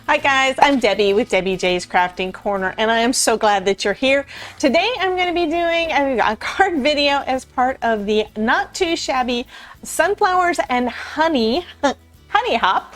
Hi guys, I'm Debbie with Debbie J's Crafting Corner, and I am so glad that you're here. Today I'm going to be doing a card video as part of the Not Too Shabby Sunflowers and Honey Hop.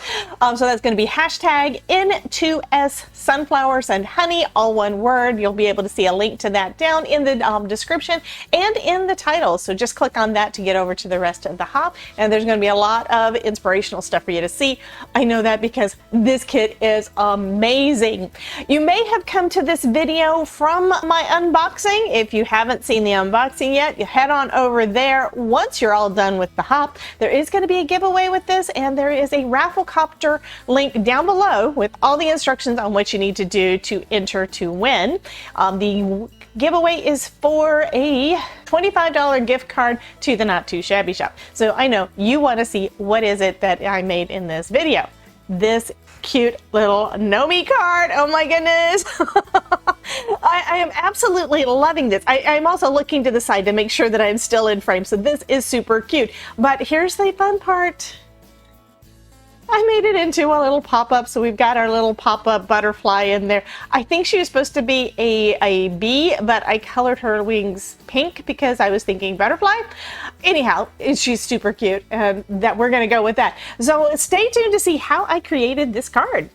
So that's going to be hashtag N2S Sunflowers and Honey, all one word. You'll be able to see a link to that down in the description and in the title. So just click on that to get over to the rest of the hop. And there's going to be a lot of inspirational stuff for you to see. I know that because this kit is amazing. You may have come to this video from my unboxing. If you haven't seen the unboxing yet, you head on over there. Once you're all done with the hop, there is going to be a giveaway with this, and there is a Rafflecopter link down below with all the instructions on what you need to do to enter to win. The giveaway is for a $25 gift card to the Not Too Shabby Shop. So I know you want to see what is it that I made in this video. This cute little Gnomie card. Oh my goodness. I am absolutely loving this. I'm also looking to the side to make sure that I'm still in frame. So this is super cute. But here's the fun part. I made it into a little pop-up, so we've got our little pop-up butterfly in there. I think she was supposed to be a bee, but I colored her wings pink because I was thinking butterfly. Anyhow, she's super cute, and that we're gonna go with that. So stay tuned to see how I created this card.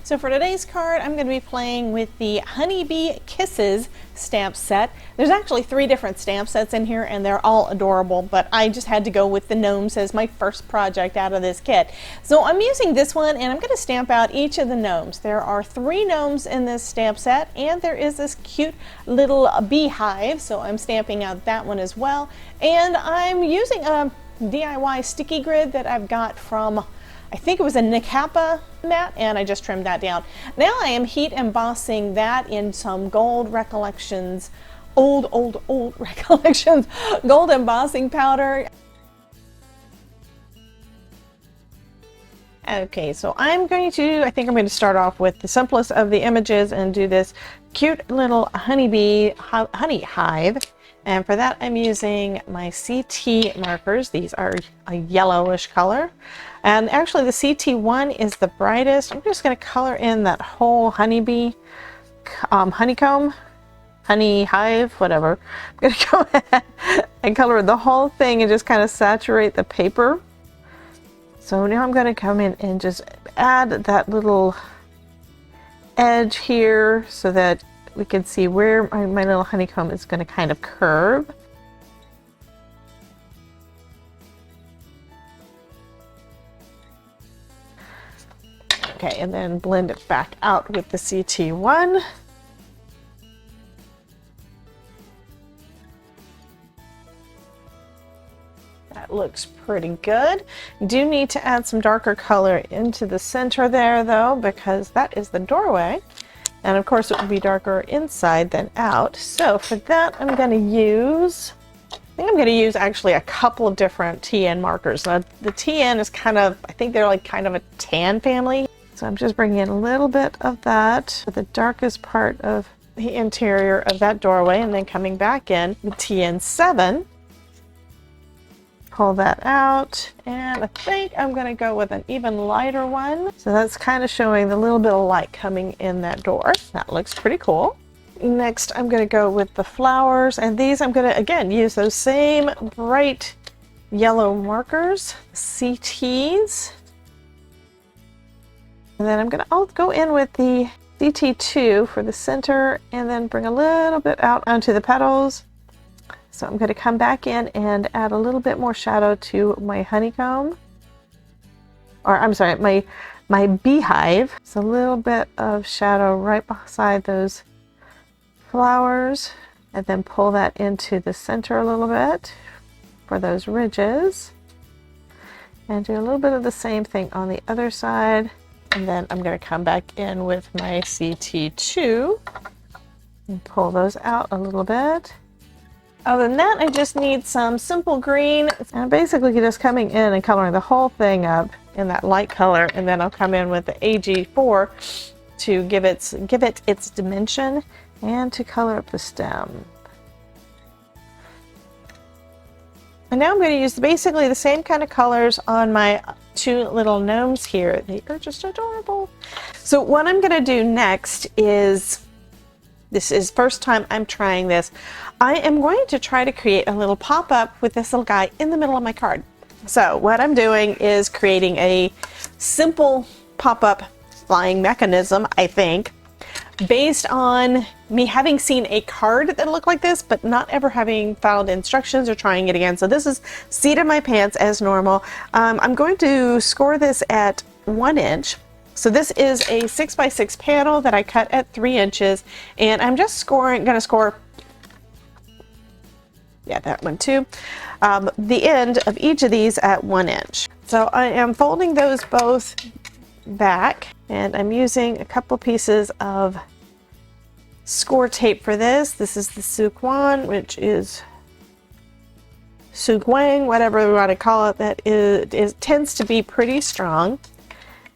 So for today's card, I'm going to be playing with the Honeybee Kisses stamp set. There's actually 3 different stamp sets in here, and they're all adorable, but I just had to go with the gnomes as my first project out of this kit. So I'm using this one, and I'm going to stamp out each of the gnomes. There are 3 gnomes in this stamp set, and there is this cute little beehive, so I'm stamping out that one as well. And I'm using a DIY sticky grid that I've got from, I think it was a Nicapa mat, and I just trimmed that down. Now I am heat embossing that in some gold recollections, old recollections, gold embossing powder. Okay, so I think I'm going to start off with the simplest of the images and do this cute little honeybee honey hive. And for that, I'm using my CT markers. These are a yellowish color. And actually the CT1 is the brightest. I'm just going to color in that whole honeybee, honeycomb, honey hive, whatever. I'm going to go ahead and color the whole thing and just kind of saturate the paper. So now I'm going to come in and just add that little edge here so that we can see where my little honeycomb is going to kind of curve. Okay, and then blend it back out with the CT1. That looks pretty good. Do need to add some darker color into the center there though, because that is the doorway. And of course it will be darker inside than out. So for that I'm going to use, actually a couple of different TN markers. Now, the TN is kind of, I think they're like kind of a tan family. So I'm just bringing in a little bit of that for the darkest part of the interior of that doorway, and then coming back in the TN7. Pull that out, and I think I'm going to go with an even lighter one. So that's kind of showing the little bit of light coming in that door. That looks pretty cool. Next, I'm going to go with the flowers, and these I'm going to, again, use those same bright yellow markers, CTs. And then I'll go in with the CT2 for the center, and then bring a little bit out onto the petals. So I'm going to come back in and add a little bit more shadow to my honeycomb, or I'm sorry, my beehive. So a little bit of shadow right beside those flowers, and then pull that into the center a little bit for those ridges, and do a little bit of the same thing on the other side. And then I'm going to come back in with my CT2 and pull those out a little bit. Other than that, I just need some simple green. I'm basically just coming in and coloring the whole thing up in that light color, and then I'll come in with the AG4 to give it its dimension and to color up the stem. And now I'm going to use basically the same kind of colors on my two little gnomes here. They are just adorable. So what I'm going to do next is, this is first time I'm trying this, I am going to try to create a little pop-up with this little guy in the middle of my card. So what I'm doing is creating a simple pop-up flying mechanism, I think, based on me having seen a card that looked like this, but not ever having found instructions or trying it again. So this is seat in my pants as normal. I'm going to score this at 1 inch. So this is a 6x6 panel that I cut at 3 inches, and I'm just gonna score, yeah, that one too, the end of each of these at 1 inch. So I am folding those both back, and I'm using a couple pieces of score tape for this. This is the Suquan, which is Suguang, whatever we want to call it. That tends to be pretty strong.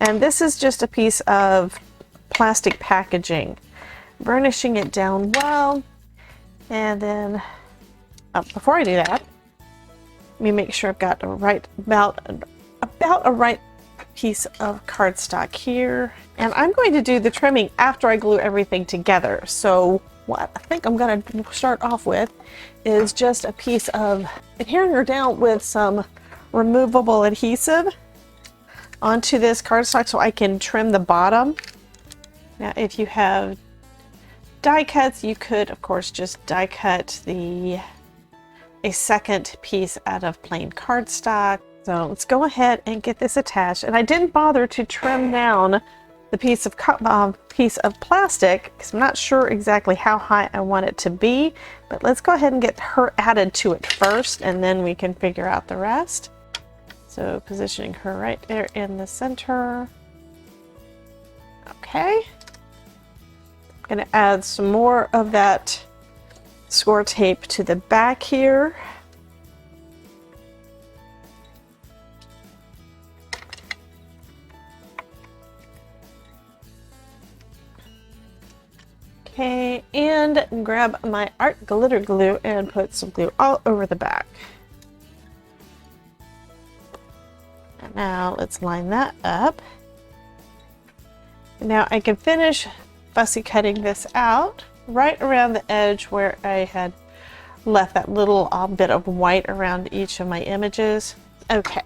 And this is just a piece of plastic packaging, burnishing it down well. And then, before I do that, let me make sure I've got a right, about a right piece of cardstock here. And I'm going to do the trimming after I glue everything together. So what I think I'm going to start off with is just a piece of adhering her down with some removable adhesive onto this cardstock so I can trim the bottom. Now, if you have die cuts, you could of course just die cut a second piece out of plain cardstock. So let's go ahead and get this attached. And I didn't bother to trim down the piece of plastic because I'm not sure exactly how high I want it to be, but let's go ahead and get her added to it first, and then we can figure out the rest. So positioning her right there in the center. Okay. I'm going to add some more of that score tape to the back here. Okay, and grab my art glitter glue and put some glue all over the back. And now let's line that up. And now I can finish fussy cutting this out right around the edge where I had left that little bit of white around each of my images. Okay.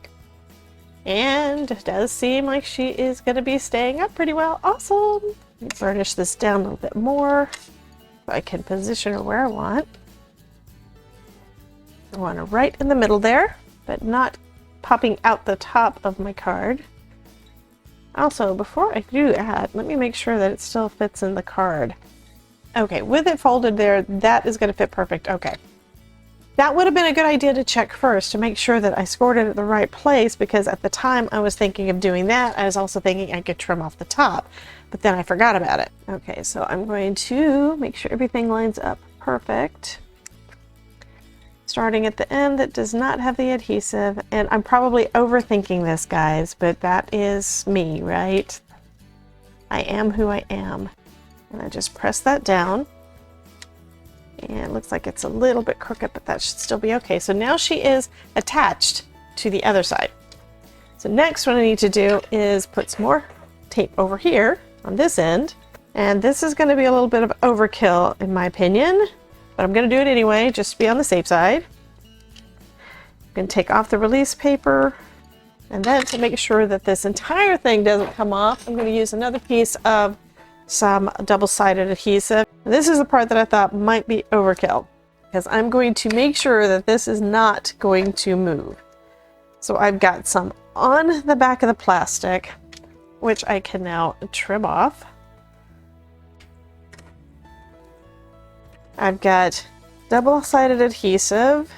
And it does seem like she is going to be staying up pretty well. Awesome. Burnish this down a little bit more so I can position her where I want. I want her right in the middle there, but not popping out the top of my card. Also, before I do that, let me make sure that it still fits in the card. Okay, with it folded there, that is going to fit perfect. Okay. That would have been a good idea to check first to make sure that I scored it at the right place, because at the time I was thinking of doing that, I was also thinking I could trim off the top, but then I forgot about it. Okay, so I'm going to make sure everything lines up perfect. Starting at the end that does not have the adhesive, and I'm probably overthinking this, guys, but that is me, right? I am who I am. And I just press that down. And it looks like it's a little bit crooked, but that should still be okay. So now she is attached to the other side. So next what I need to do is put some more tape over here on this end. And this is going to be a little bit of overkill in my opinion, but I'm going to do it anyway, just to be on the safe side. I'm going to take off the release paper. And then to make sure that this entire thing doesn't come off, I'm going to use another piece of some double-sided adhesive. This is the part that I thought might be overkill, because I'm going to make sure that this is not going to move. So I've got some on the back of the plastic, which I can now trim off. I've got double-sided adhesive,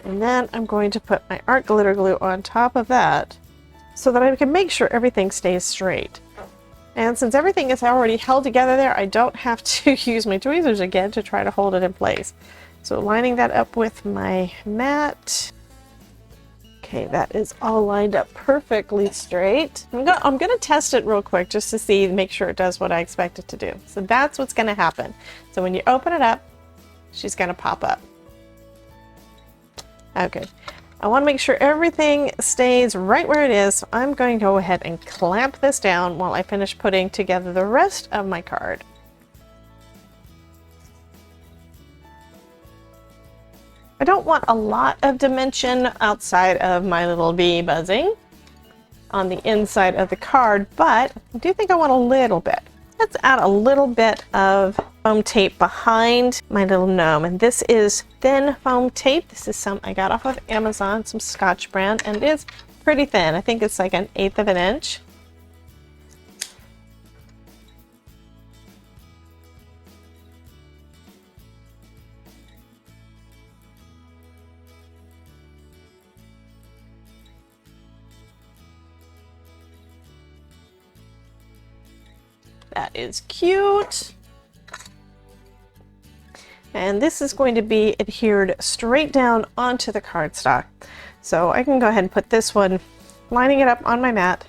and then I'm going to put my art glitter glue on top of that so that I can make sure everything stays straight. And since everything is already held together there, I don't have to use my tweezers again to try to hold it in place. So lining that up with my mat. Okay, that is all lined up perfectly straight. I'm gonna test it real quick just to see, make sure it does what I expect it to do. So that's what's gonna happen. So when you open it up, she's gonna pop up. Okay. I want to make sure everything stays right where it is. So I'm going to go ahead and clamp this down while I finish putting together the rest of my card. I don't want a lot of dimension outside of my little bee buzzing on the inside of the card, but I do think I want a little bit. Let's add a little bit of foam tape behind my little gnome. And this is thin foam tape. This is some I got off of Amazon, some Scotch brand, and it is pretty thin. I think it's like 1/8 of an inch. That is cute. And this is going to be adhered straight down onto the cardstock. So I can go ahead and put this one, lining it up on my mat.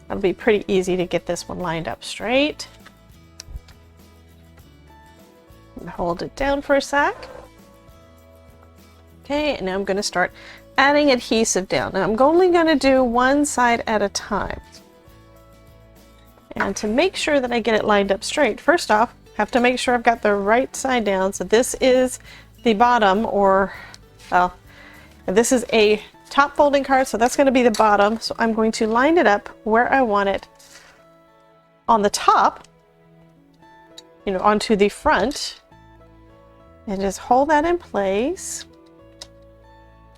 That'll be pretty easy to get this one lined up straight. And hold it down for a sec. Okay, and now I'm going to start adding adhesive down. Now I'm only going to do one side at a time. And to make sure that I get it lined up straight, first off, have to make sure I've got the right side down. So this is the bottom, or, well, this is a top folding card, so that's going to be the bottom. So I'm going to line it up where I want it on the top, you know, onto the front, and just hold that in place.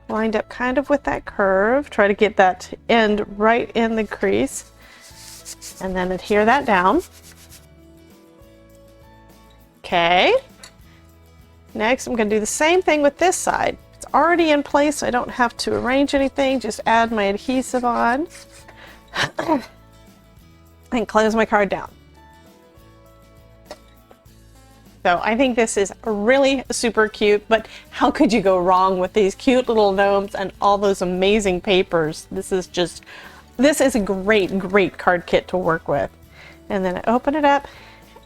Lined up kind of with that curve. Try to get that end right in the crease. And then adhere that down. Okay. Next, I'm going to do the same thing with this side. It's already in place, so I don't have to arrange anything. Just add my adhesive on and close my card down. So I think this is really super cute, but how could you go wrong with these cute little gnomes and all those amazing papers? This is a great, great card kit to work with. And then I open it up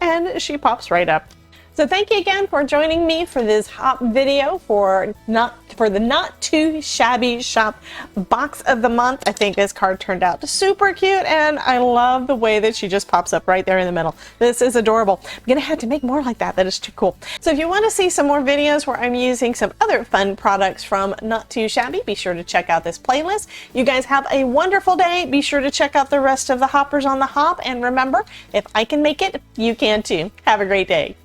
and she pops right up. So thank you again for joining me for this hop video for the Not Too Shabby Shop Box of the Month. I think this card turned out super cute, and I love the way that she just pops up right there in the middle. This is adorable. I'm gonna have to make more like that. That is too cool. So if you want to see some more videos where I'm using some other fun products from Not Too Shabby, be sure to check out this playlist. You guys have a wonderful day. Be sure to check out the rest of the hoppers on the hop, and remember, if I can make it, you can too. Have a great day.